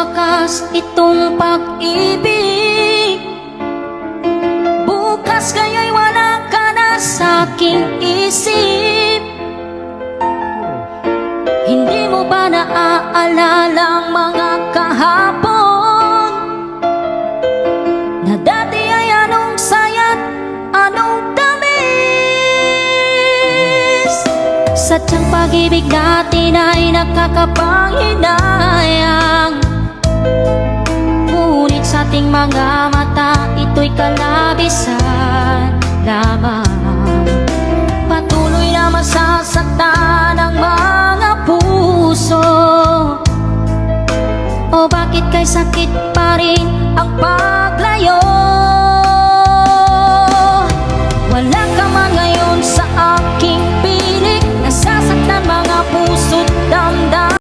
wakas itong pag-ibig. Bukas kaya'y wala ka na sa'king isip. Hindi mo ba naaalala ang mga kahapon na dati ay anong saya't anong tamis? Sadyang pag-ibig natin ay nakakapanghinayang, ngunit sa ating mga mata ito'y kalabisan lamang.